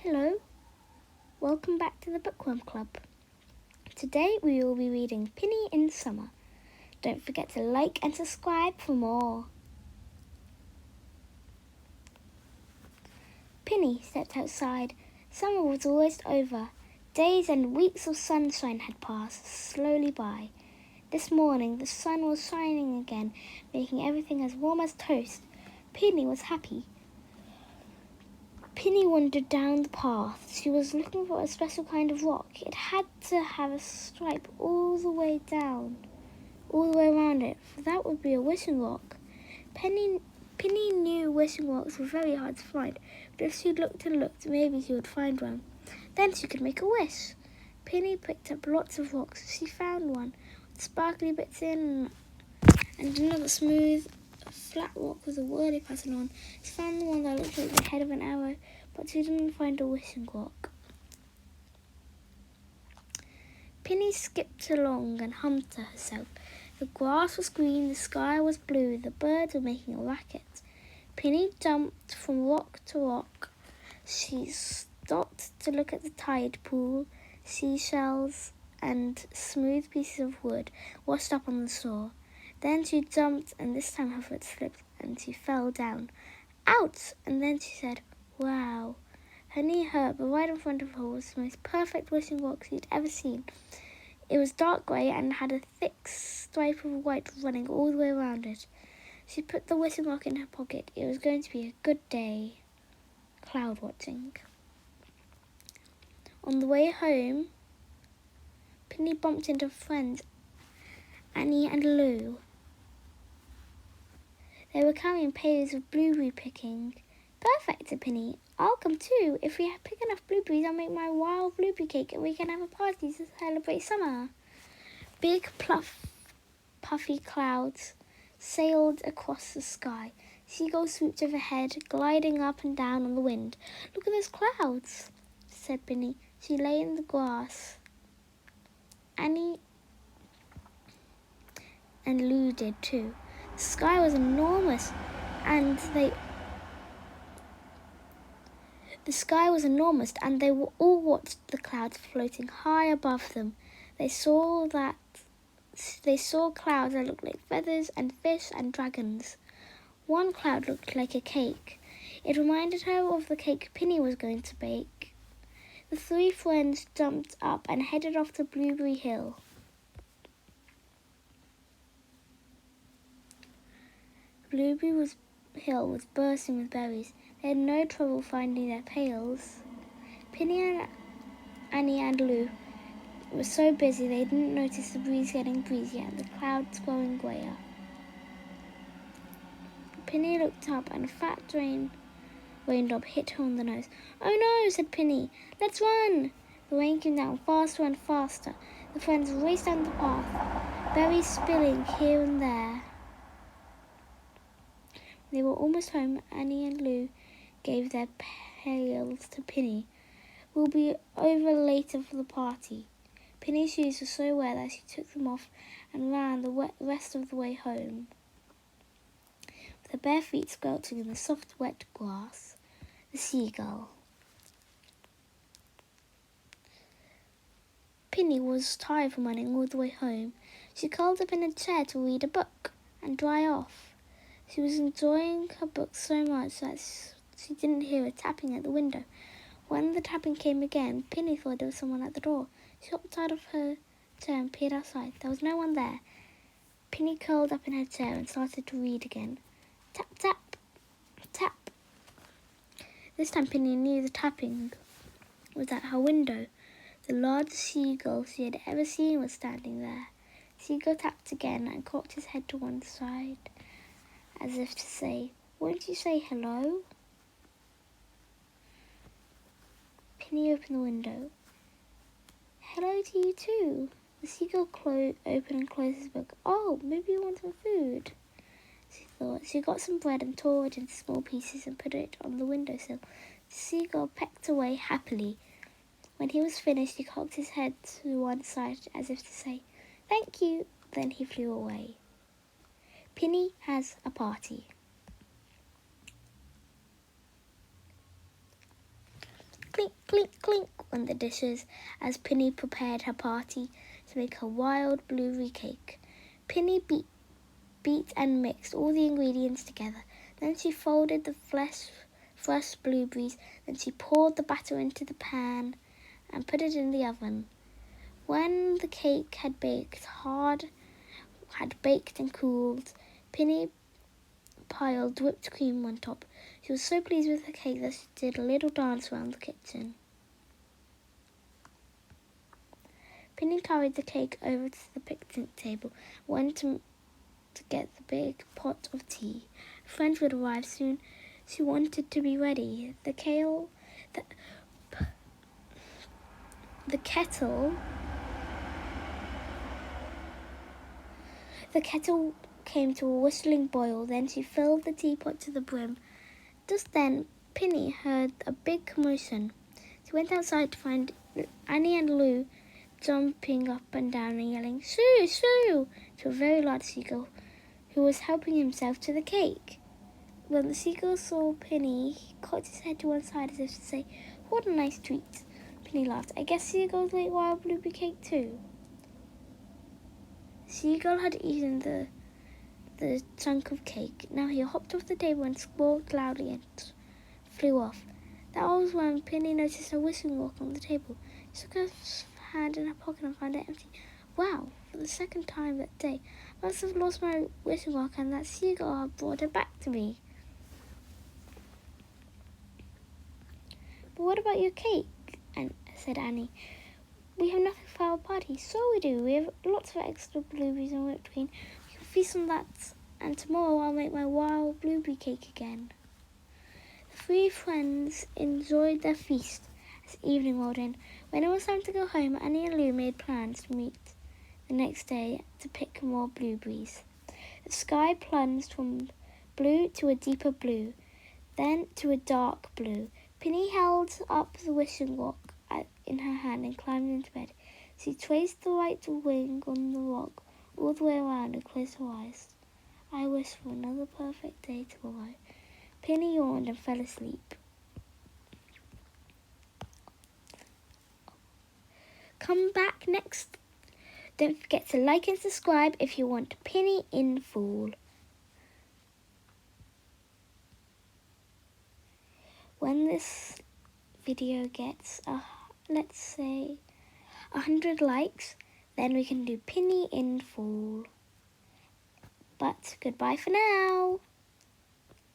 Hello, welcome back to the Bookworm Club. Today we will be reading Pinny in Summer. Don't forget to like and subscribe for more. Pinny stepped outside. Summer was almost over. Days and weeks of sunshine had passed slowly by. This morning the sun was shining again, making everything as warm as toast. Pinny was happy. Pinny wandered down the path. She was looking for a special kind of rock. It had to have a stripe all the way down, all the way around it, for that would be a wishing rock. Pinny knew wishing rocks were very hard to find, but if she looked and looked, maybe she would find one. Then she could make a wish. Pinny picked up lots of rocks. She found one with sparkly bits in, and another smooth, flat rock with a whirly pattern on. She found the one that looked like the head of an arrow, but she didn't find a wishing rock. Pinny skipped along and hummed to herself. The grass was green, the sky was blue, the birds were making a racket. Pinny jumped from rock to rock. She stopped to look at the tide pool, seashells, and smooth pieces of wood washed up on the shore. Then she jumped, and this time her foot slipped, and she fell down. Ouch! And then she said, wow. Her knee hurt, but right in front of her was the most perfect wishing rock she'd ever seen. It was dark grey and had a thick stripe of white running all the way around it. She put the wishing rock in her pocket. It was going to be a good day cloud watching. On the way home, Pinny bumped into friends Annie and Lou. They were carrying pails of blueberry picking. Perfect, said Pinny. I'll come too. If we pick enough blueberries, I'll make my wild blueberry cake and we can have a party to celebrate summer. Big, puffy clouds sailed across the sky. Seagulls swooped overhead, gliding up and down on the wind. Look at those clouds, said Pinny. She lay in the grass. Annie and Lou did too. The sky was enormous, and they all watched the clouds floating high above them. They saw clouds that looked like feathers and fish and dragons. One cloud looked like a cake. It reminded her of the cake Pinny was going to bake. The three friends jumped up and headed off to Blueberry Hill. Blueberry Hill was bursting with berries. They had no trouble finding their pails. Pinny and Annie and Lou were so busy they didn't notice the breeze getting breezier and the clouds growing grayer. Pinny looked up and a fat raindrop hit her on the nose. Oh no, said Pinny. Let's run! The rain came down faster and faster. The friends raced down the path, berries spilling here and there. They were almost home. Annie and Lou gave their pails to Pinny. We'll be over later for the party. Pinny's shoes were so wet that she took them off and ran the rest of the way home, with her bare feet squelching in the soft, wet grass. The seagull. Pinny was tired from running all the way home. She curled up in a chair to read a book and dry off. She was enjoying her book so much that she didn't hear a tapping at the window. When the tapping came again, Pinny thought there was someone at the door. She hopped out of her chair and peered outside. There was no one there. Pinny curled up in her chair and started to read again. Tap, tap, tap. This time Pinny knew the tapping was at her window. The largest seagull she had ever seen was standing there. Seagull tapped again and cocked his head to one side, as if to say, won't you say hello? Pinny opened the window. Hello to you too. The seagull opened and closed his book. Oh, maybe you want some food, she thought. She got some bread and tore it into small pieces and put it on the windowsill. The seagull pecked away happily. When he was finished, he cocked his head to one side as if to say, thank you. Then he flew away. Pinny has a party. clink, clink, clink went the dishes as Pinny prepared her party to make her wild blueberry cake. Pinny beat and mixed all the ingredients together. Then she folded the fresh blueberries. Then she poured the batter into the pan and put it in the oven. When the cake had baked and cooled, Pinny piled whipped cream on top. She was so pleased with the cake that she did a little dance around the kitchen. Pinny carried the cake over to the picnic table, went to get the big pot of tea. Friends would arrive soon. She wanted to be ready. The kettle came to a whistling boil. Then she filled the teapot to the brim. Just then, Pinny heard a big commotion. She went outside to find Annie and Lou jumping up and down and yelling, "Shoo, shoo!" to a very large seagull who was helping himself to the cake. When the seagull saw Pinny, he cocked his head to one side as if to say, "What a nice treat." Pinny laughed. "I guess seagulls make wild blueberry cake too." The seagull had eaten the chunk of cake. Now he hopped off the table and squawked loudly and flew off. That was when Pinny noticed a wishing rock on the table. She took her hand in her pocket and found it empty. Wow, for the second time that day, I must have lost my wishing rock and that seagull had brought it back to me. "But what about your cake?" said Annie. "We have nothing for our party." "So we do. We have lots of extra blueberries and whipped cream. We can feast on that, and tomorrow I'll make my wild blueberry cake again." The three friends enjoyed their feast as evening rolled in. When it was time to go home, Annie and Lou made plans to meet the next day to pick more blueberries. The sky plunged from blue to a deeper blue, then to a dark blue. Pinny held up the wishing rock in her hand and climbed into bed. She traced the right wing on the rock all the way around and closed her eyes. "I wish for another perfect day tomorrow." Pinny yawned and fell asleep. Come back next. Don't forget to like and subscribe if you want Pinny in full. When this video gets, let's say, 100 likes, then we can do Pinny in full. But goodbye for now.